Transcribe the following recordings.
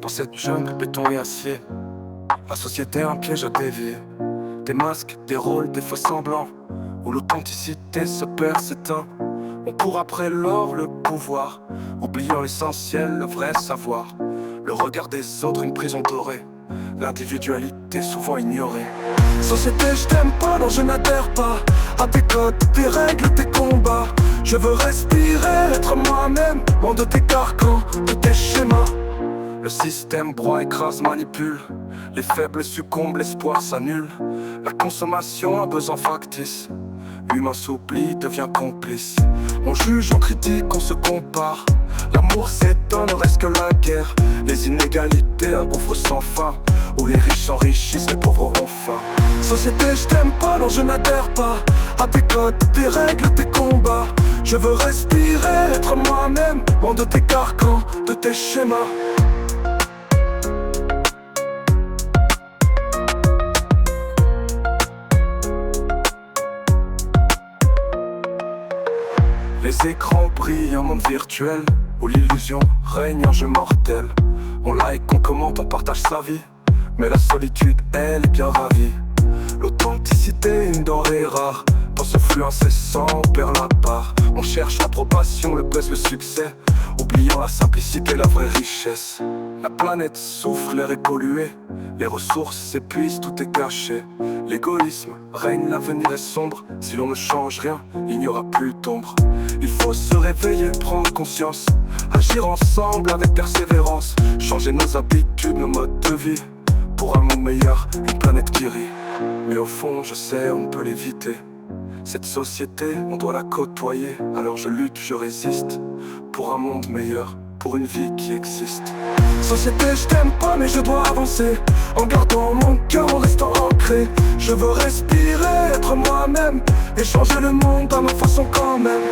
Dans cette jungle, béton et acier, la société un piège à dévier. Des masques, des rôles, des faux semblants, où l'authenticité se perd, s'éteint. On court après l'or, le pouvoir, oubliant l'essentiel, le vrai savoir. Le regard des autres, une prison dorée, l'individualité souvent ignorée. Société, je t'aime pas, non je n'adhère pas à tes codes, tes règles, tes combats. Je veux respirer, être moi-même, loin de tes carcans, de tes schémas. Le système broie, écrase, manipule. Les faibles succombent, l'espoir s'annule. La consommation a besoin factice. L'humain s'oublie, devient complice. On juge, on critique, on se compare. L'amour s'étonne, reste que la guerre. Les inégalités, un gouffre sans fin, où les riches s'enrichissent, les pauvres ont faim. Société, je t'aime pas, non je n'adhère pas à tes codes, tes règles, tes combats. Je veux respirer, être moi-même, loin de tes carcans, de tes schémas. Les écrans brillent, un monde virtuel où l'illusion règne un jeu mortel. On like, on commente, on partage sa vie, mais la solitude, elle est bien ravie. L'authenticité, une denrée rare. Dans ce flux incessant, on perd la part. On cherche l'approbation, le buzz, le succès, oubliant la simplicité, la vraie richesse. La planète souffre, l'air est pollué, les ressources s'épuisent, tout est gâché. L'égoïsme règne, l'avenir est sombre. Si l'on ne change rien, il n'y aura plus d'ombre. Il faut se réveiller, prendre conscience, agir ensemble avec persévérance. Changer nos habitudes, nos modes de vie, pour un monde meilleur, une planète qui rit. Mais au fond, je sais, on ne peut l'éviter. Cette société, on doit la côtoyer. Alors je lutte, je résiste, pour un monde meilleur, pour une vie qui existe. Société, je t'aime pas mais je dois avancer, en gardant mon cœur, en restant ancré. Je veux respirer, être moi-même, et changer le monde à ma façon quand même.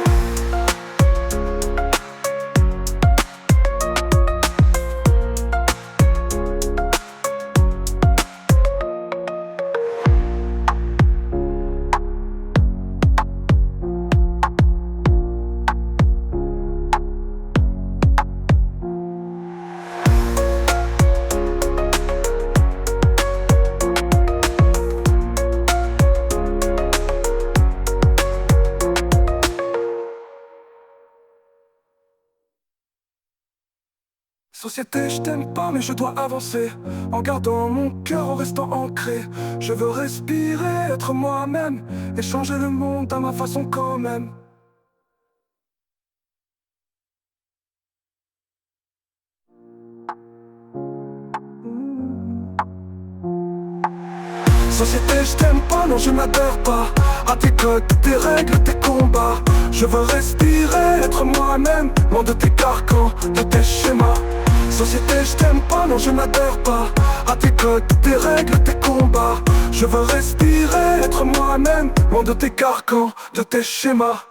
Société, je t'aime pas mais je dois avancer, en gardant mon cœur, en restant ancré. Je veux respirer, être moi-même, et changer le monde à ma façon quand même. Société, je t'aime pas, non je n'adhère pas à tes codes, tes règles, tes combats. Je veux respirer, être moi-même, loin de tes carcans, de tes schémas. Société, je t'aime pas, non je n'adhère pas à tes codes, tes règles, tes combats. Je veux respirer, être moi-même, loin de tes carcans, de tes schémas.